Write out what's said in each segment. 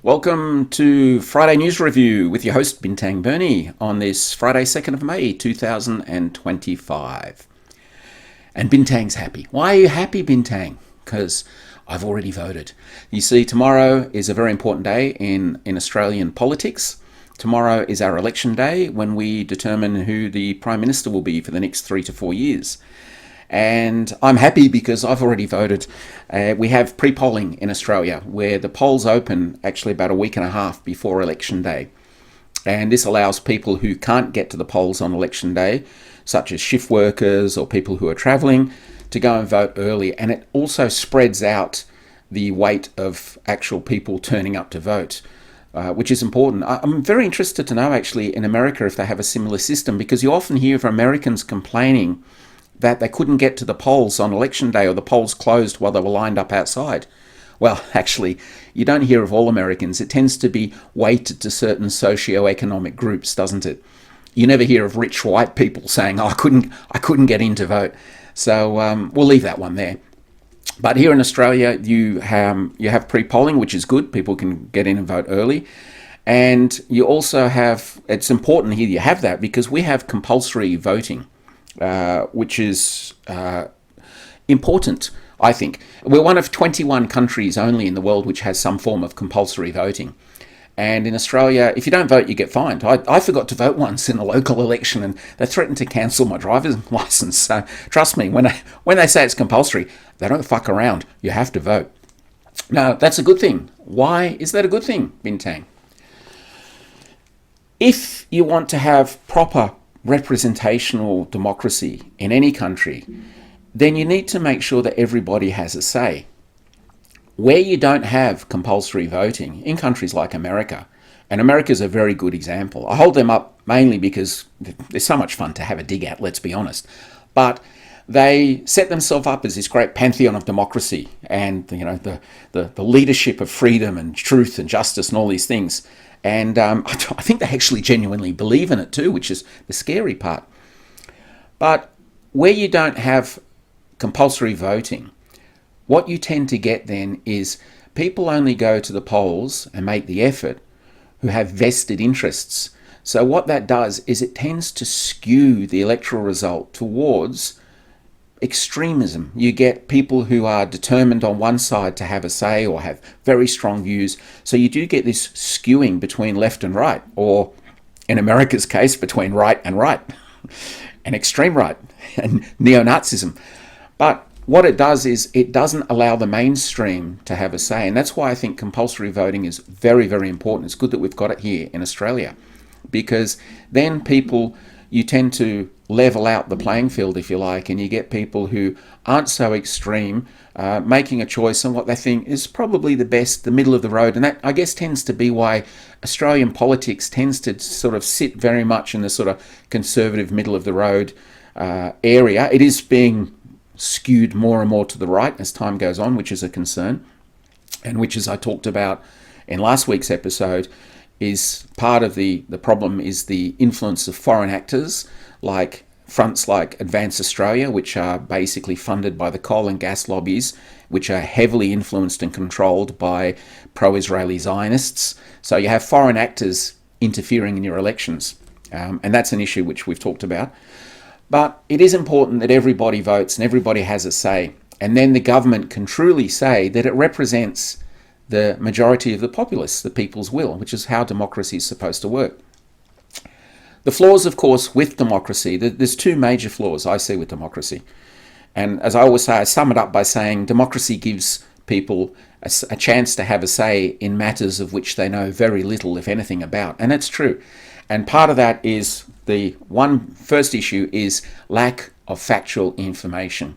Welcome to Friday News Review with your host Bintang Bernie on this Friday 2nd of May 2025. And Bintang's happy. Why are you happy, Bintang? Because I've already voted. You see, tomorrow is a very important day in Australian politics. Tomorrow is our election day when we determine who the Prime Minister will be for the next 3 to 4 years. And I'm happy because I've already voted. We have pre-polling in Australia where the polls open actually about a week and a half before election day. And this allows people who can't get to the polls on election day, such as shift workers or people who are travelling, to go and vote early. And it also spreads out the weight of actual people turning up to vote, which is important. I'm very interested to know actually in America if they have a similar system, because you often hear of Americans complaining that they couldn't get to the polls on election day or the polls closed while they were lined up outside. Well, actually, you don't hear of all Americans. It tends to be weighted to certain socio-economic groups, doesn't it? You never hear of rich white people saying, "Oh, I couldn't get in to vote." So we'll leave that one there. But here in Australia, you have pre-polling, which is good. People can get in and vote early. And you also have, it's important here you have that because we have compulsory voting. Which is important, I think. We're one of 21 countries only in the world which has some form of compulsory voting. And in Australia, if you don't vote, you get fined. I forgot to vote once in a local election and they threatened to cancel my driver's license. So trust me, when they say it's compulsory, they don't fuck around. You have to vote. Now, that's a good thing. Why is that a good thing, Bintang? If you want to have proper representational democracy in any country, then you need to make sure that everybody has a say. Where you don't have compulsory voting, in countries like America, and America's a very good example. I hold them up mainly because they're so much fun to have a dig at, let's be honest. But they set themselves up as this great pantheon of democracy and the leadership of freedom and truth and justice and all these things. And I think they actually genuinely believe in it too, which is the scary part. But where you don't have compulsory voting, what you tend to get then is people only go to the polls and make the effort who have vested interests. So what that does is it tends to skew the electoral result towards extremism. You get people who are determined on one side to have a say or have very strong views. So you do get this skewing between left and right, or in America's case, between right, and extreme right, and neo-Nazism. But what it does is it doesn't allow the mainstream to have a say. And that's why I think compulsory voting is very, very important. It's good that we've got it here in Australia, because then you tend to level out the playing field, if you like, and you get people who aren't so extreme making a choice on what they think is probably the best, the middle of the road. And that, I guess, tends to be why Australian politics tends to sort of sit very much in the sort of conservative middle of the road area. It is being skewed more and more to the right as time goes on, which is a concern, and which, as I talked about in last week's episode, is part of the problem is the influence of foreign actors like fronts like Advance Australia, which are basically funded by the coal and gas lobbies, which are heavily influenced and controlled by pro-Israeli Zionists. So you have foreign actors interfering in your elections, and that's an issue which we've talked about. But it is important that everybody votes and everybody has a say, and then the government can truly say that it represents the majority of the populace, the people's will, which is how democracy is supposed to work. The flaws, of course, with democracy, there's two major flaws I see with democracy. And as I always say, I sum it up by saying democracy gives people a chance to have a say in matters of which they know very little, if anything, about. And that's true. And part of that is the first issue is lack of factual information.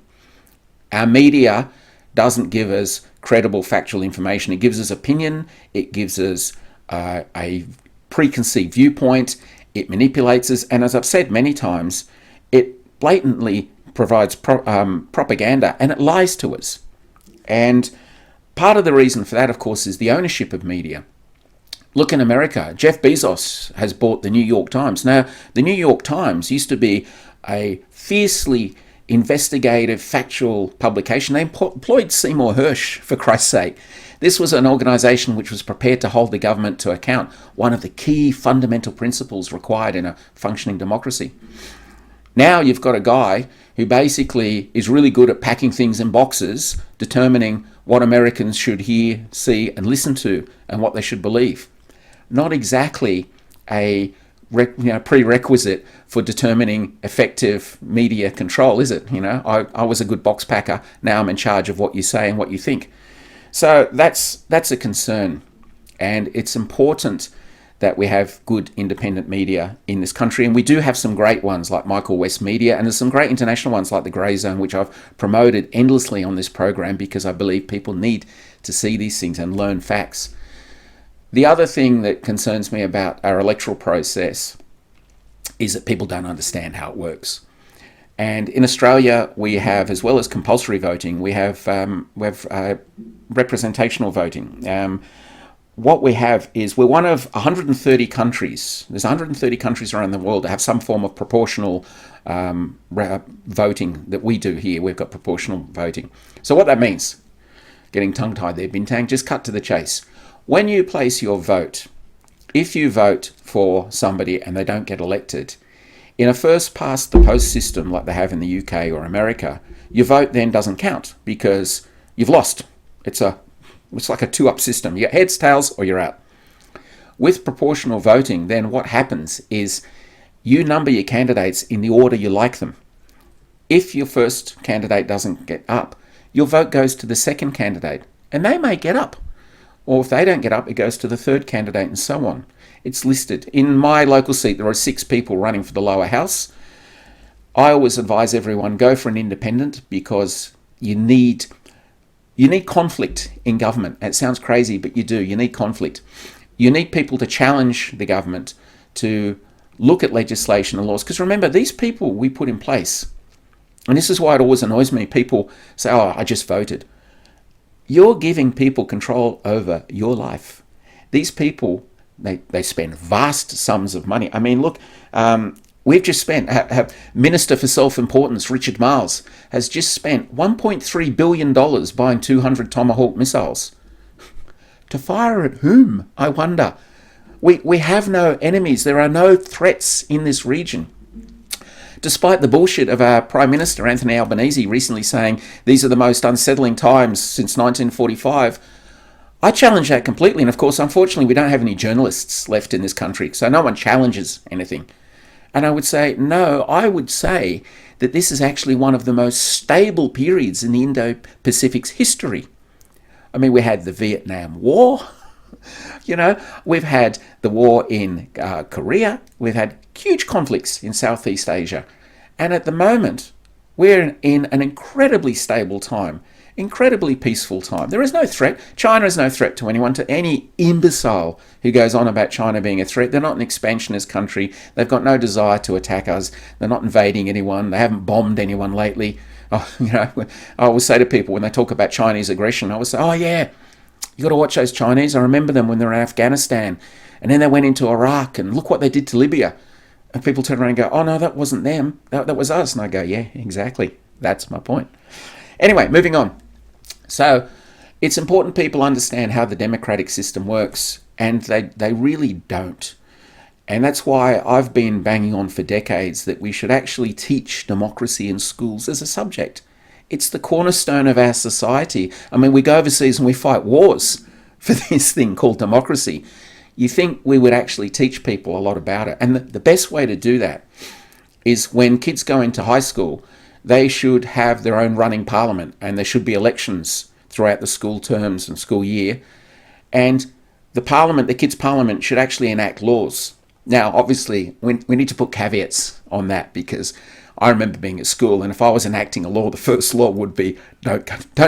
Our media doesn't give us credible factual information. It gives us opinion, it gives us a preconceived viewpoint, it manipulates us, and as I've said many times, it blatantly provides propaganda and it lies to us. And part of the reason for that, of course, is the ownership of media. Look in America, Jeff Bezos has bought the New York Times. Now, the New York Times used to be a fiercely investigative, factual publication. They employed Seymour Hersh, for Christ's sake. This was an organisation which was prepared to hold the government to account, one of the key fundamental principles required in a functioning democracy. Now you've got a guy who basically is really good at packing things in boxes, determining what Americans should hear, see and listen to and what they should believe. Not exactly a prerequisite for determining effective media control, is it? I was a good box packer, now I'm in charge of what you say and what you think. So that's a concern, and it's important that we have good independent media in this country, and we do have some great ones like Michael West Media, and there's some great international ones like the Grey Zone, which I've promoted endlessly on this program because I believe people need to see these things and learn facts. The other thing that concerns me about our electoral process is that people don't understand how it works. And in Australia, we have, as well as compulsory voting, we have representational voting. What we have is we're one of 130 countries. There's 130 countries around the world that have some form of proportional voting that we do here. We've got proportional voting. So what that means, getting tongue-tied there, Bintang, just cut to the chase. When you place your vote, if you vote for somebody and they don't get elected, in a first-past-the-post system like they have in the UK or America, your vote then doesn't count because you've lost. It's like a two-up system. You get heads, tails, or you're out. With proportional voting, then what happens is you number your candidates in the order you like them. If your first candidate doesn't get up, your vote goes to the second candidate, and they may get up. Or if they don't get up, it goes to the third candidate and so on. It's listed. In my local seat, there are 6 people running for the lower house. I always advise everyone, go for an independent because you need conflict in government. It sounds crazy, but you do. You need conflict. You need people to challenge the government, to look at legislation and laws. Because remember, these people we put in place, and this is why it always annoys me, people say, oh, I just voted. You're giving people control over your life. These people, they spend vast sums of money. I mean, look, we've just spent, Minister for Self-Importance, Richard Marles, has just spent $1.3 billion buying 200 Tomahawk missiles. To fire at whom, I wonder? We have no enemies. There are no threats in this region. Despite the bullshit of our Prime Minister, Anthony Albanese, recently saying these are the most unsettling times since 1945, I challenge that completely. And of course, unfortunately, we don't have any journalists left in this country, so no one challenges anything. And I would say, no, I would say that this is actually one of the most stable periods in the Indo-Pacific's history. I mean, we had the Vietnam War, we've had the war in Korea, we've had huge conflicts in Southeast Asia. And at the moment, we're in an incredibly stable time, incredibly peaceful time. There is no threat. China is no threat to anyone, to any imbecile who goes on about China being a threat. They're not an expansionist country. They've got no desire to attack us. They're not invading anyone. They haven't bombed anyone lately. I always say to people when they talk about Chinese aggression, I always say, oh yeah, you got to watch those Chinese. I remember them when they were in Afghanistan, and then they went into Iraq, and look what they did to Libya. And people turn around and go, oh no, that wasn't them. That was us. And I go, yeah, exactly. That's my point. Anyway, moving on. So it's important people understand how the democratic system works, and they really don't. And that's why I've been banging on for decades that we should actually teach democracy in schools as a subject. It's the cornerstone of our society. I mean, we go overseas and we fight wars for this thing called democracy. You think we would actually teach people a lot about it. And the best way to do that is when kids go into high school, they should have their own running parliament, and there should be elections throughout the school terms and school year. And the parliament, the kids' parliament, should actually enact laws. Now, obviously, we need to put caveats on that, because I remember being at school, and if I was enacting a law, the first law would be, don't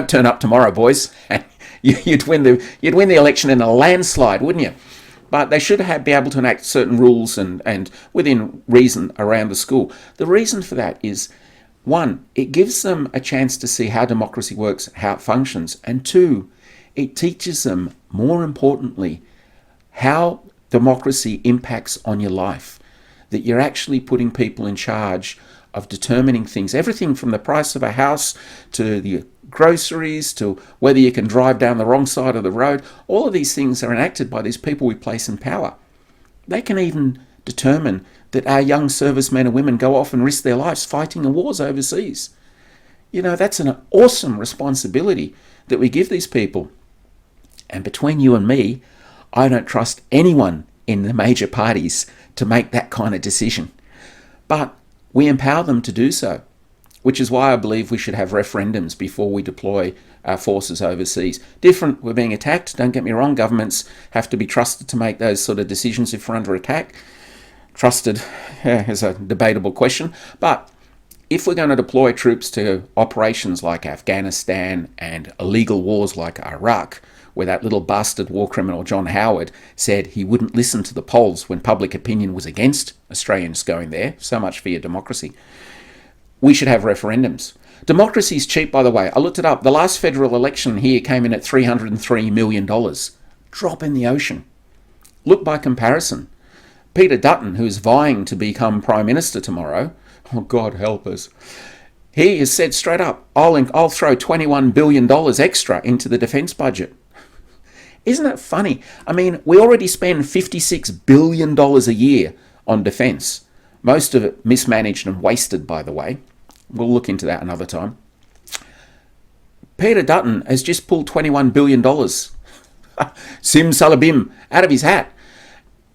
turn up tomorrow, boys. And you'd win the election in a landslide, wouldn't you? But they should be able to enact certain rules and within reason around the school. The reason for that is, 1, it gives them a chance to see how democracy works, how it functions. And 2, it teaches them, more importantly, how democracy impacts on your life. That you're actually putting people in charge of determining things, everything from the price of a house to the groceries to whether you can drive down the wrong side of the road. All of these things are enacted by these people we place in power. They can even determine that our young servicemen and women go off and risk their lives fighting in wars overseas. You know, that's an awesome responsibility that we give these people. And between you and me, I don't trust anyone in the major parties to make that kind of decision. But we empower them to do so, which is why I believe we should have referendums before we deploy our forces overseas. Different, we're being attacked, don't get me wrong, governments have to be trusted to make those sort of decisions if we're under attack. Trusted is a debatable question, but if we're going to deploy troops to operations like Afghanistan and illegal wars like Iraq, where that little bastard war criminal John Howard said he wouldn't listen to the polls when public opinion was against Australians going there, so much for your democracy, we should have referendums. Democracy is cheap, by the way. I looked it up. The last federal election here came in at $303 million. Drop in the ocean. Look by comparison. Peter Dutton, who's vying to become Prime Minister tomorrow, oh God help us, he has said straight up, I'll throw $21 billion extra into the defence budget. Isn't it funny? I mean, we already spend $56 billion a year on defence. Most of it mismanaged and wasted, by the way. We'll look into that another time. Peter Dutton has just pulled $21 billion. Sim salabim, out of his hat.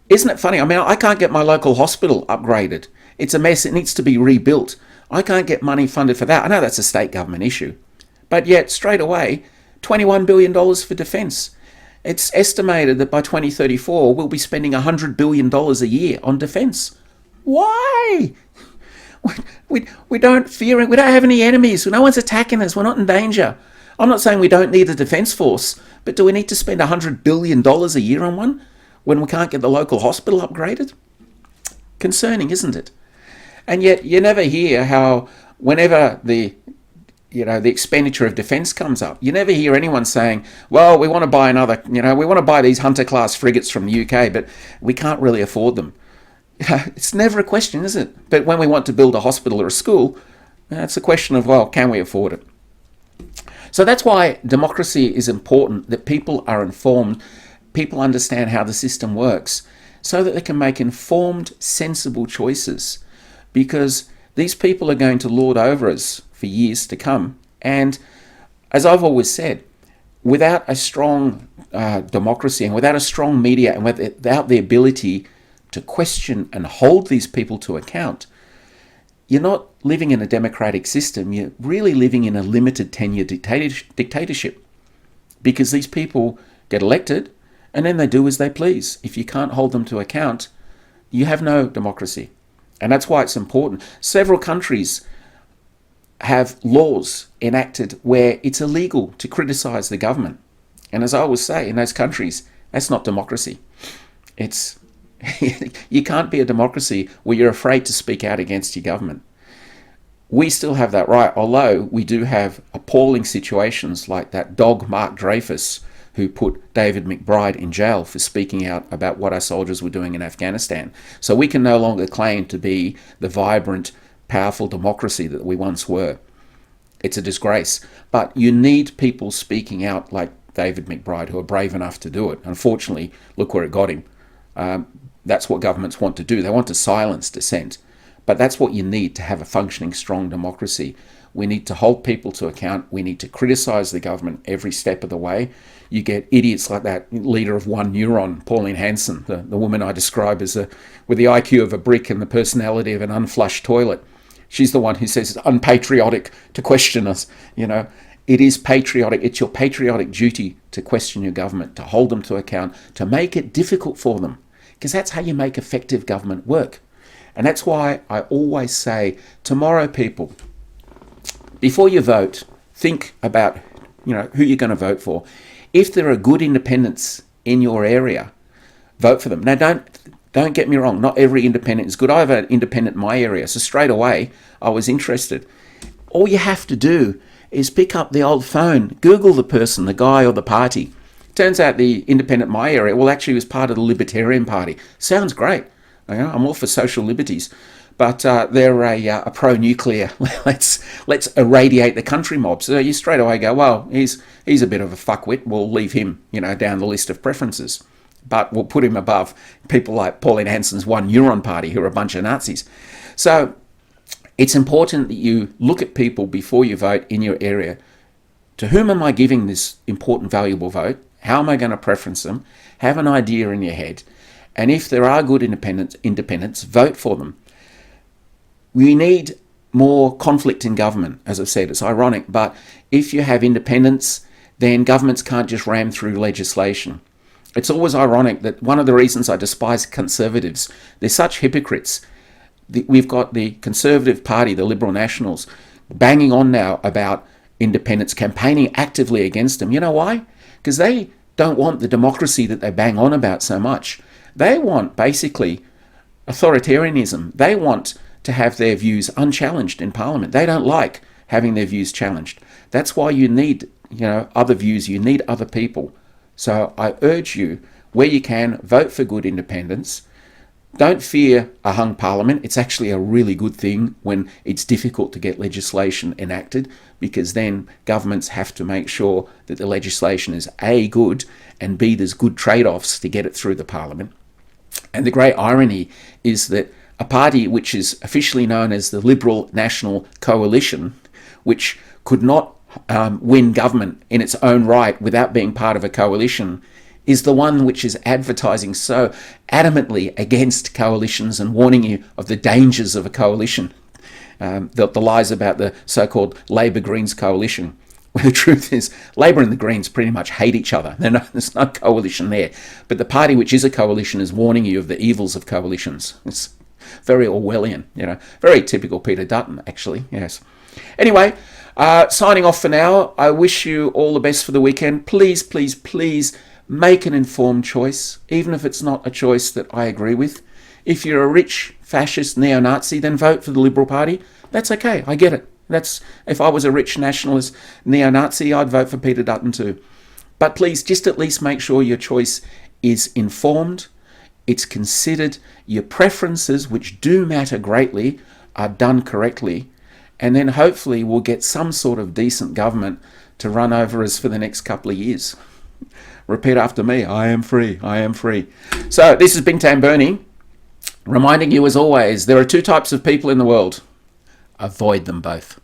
Isn't it funny? I mean, I can't get my local hospital upgraded. It's a mess. It needs to be rebuilt. I can't get money funded for that. I know that's a state government issue. But yet, straight away, $21 billion for defence. It's estimated that by 2034, we'll be spending $100 billion a year on defence. Why? We don't fear it. We don't have any enemies. No one's attacking us. We're not in danger. I'm not saying we don't need a defence force, but do we need to spend $100 billion a year on one when we can't get the local hospital upgraded? Concerning, isn't it? And yet you never hear how whenever the expenditure of defence comes up, you never hear anyone saying, well, we want to buy we want to buy these Hunter-class frigates from the UK, but we can't really afford them. It's never a question, is it? But when we want to build a hospital or a school, it's a question of, well, can we afford it? So that's why democracy is important, that people are informed, people understand how the system works, so that they can make informed, sensible choices. Because these people are going to lord over us for years to come. And as I've always said, without a strong democracy and without a strong media and without the ability to question and hold these people to account, you're not living in a democratic system. You're really living in a limited tenure dictatorship, because these people get elected and then they do as they please. If you can't hold them to account, you have no democracy. And that's why it's important. Several countries have laws enacted where it's illegal to criticise the government. And as I always say, in those countries, that's not democracy. It's you can't be a democracy where you're afraid to speak out against your government. We still have that right, although we do have appalling situations like that dog Mark Dreyfus, who put David McBride in jail for speaking out about what our soldiers were doing in Afghanistan. So we can no longer claim to be the vibrant, powerful democracy that we once were. It's a disgrace. But you need people speaking out like David McBride who are brave enough to do it. Unfortunately, look where it got him. That's what governments want to do. They want to silence dissent. But that's what you need to have a functioning, strong democracy. We need to hold people to account. We need to criticise the government every step of the way. You get idiots like that leader of One Neuron, Pauline Hanson, the woman I describe as with the IQ of a brick and the personality of an unflushed toilet. She's the one who says it's unpatriotic to question us. It is patriotic. It's your patriotic duty to question your government, to hold them to account, to make it difficult for them, because that's how you make effective government work. And that's why I always say, tomorrow, people, before you vote, think about who you're going to vote for. If there are good independents in your area, vote for them. Now, don't get me wrong. Not every independent is good. I have an independent in my area, so straight away I was interested. All you have to do is pick up the old phone, Google the person, the guy or the party. Turns out the independent in my area, actually was part of the Libertarian Party. Sounds great. I'm all for social liberties. but they're a pro-nuclear. let's irradiate the country mob. So you straight away go, well, he's a bit of a fuckwit. We'll leave him, down the list of preferences, but we'll put him above people like Pauline Hanson's One Neuron Party, who are a bunch of Nazis. So it's important that you look at people before you vote in your area. To whom am I giving this important, valuable vote? How am I going to preference them? Have an idea in your head. And if there are good independents, vote for them. We need more conflict in government. As I've said, it's ironic, but if you have independents, then governments can't just ram through legislation. It's always ironic that one of the reasons I despise conservatives, they're such hypocrites. We've got the Conservative Party, the Liberal Nationals, banging on now about independents, campaigning actively against them. You know why? Because they don't want the democracy that they bang on about so much. They want basically authoritarianism. They want to have their views unchallenged in Parliament. They don't like having their views challenged. That's why you need, other views. You need other people. So I urge you, where you can, vote for good independents. Don't fear a hung Parliament. It's actually a really good thing when it's difficult to get legislation enacted, because then governments have to make sure that the legislation is A, good, and B, there's good trade-offs to get it through the Parliament. And the great irony is that a party which is officially known as the Liberal National Coalition, which could not win government in its own right without being part of a coalition, is the one which is advertising so adamantly against coalitions and warning you of the dangers of a coalition. The lies about the so-called Labor-Greens coalition. Well, the truth is, Labor and the Greens pretty much hate each other. There's no coalition there. But the party which is a coalition is warning you of the evils of coalitions. It's very Orwellian, very typical Peter Dutton, actually, yes. Anyway, signing off for now. I wish you all the best for the weekend. Please, please, please make an informed choice, even if it's not a choice that I agree with. If you're a rich fascist neo-Nazi, then vote for the Liberal Party. That's okay, I get it. If I was a rich nationalist neo-Nazi, I'd vote for Peter Dutton too. But please, just at least make sure your choice is informed, it's considered, your preferences, which do matter greatly, are done correctly, and then hopefully we'll get some sort of decent government to run over us for the next couple of years. Repeat after me, I am free, I am free. So this is Bintang Bernie, reminding you as always, there are two types of people in the world. Avoid them both.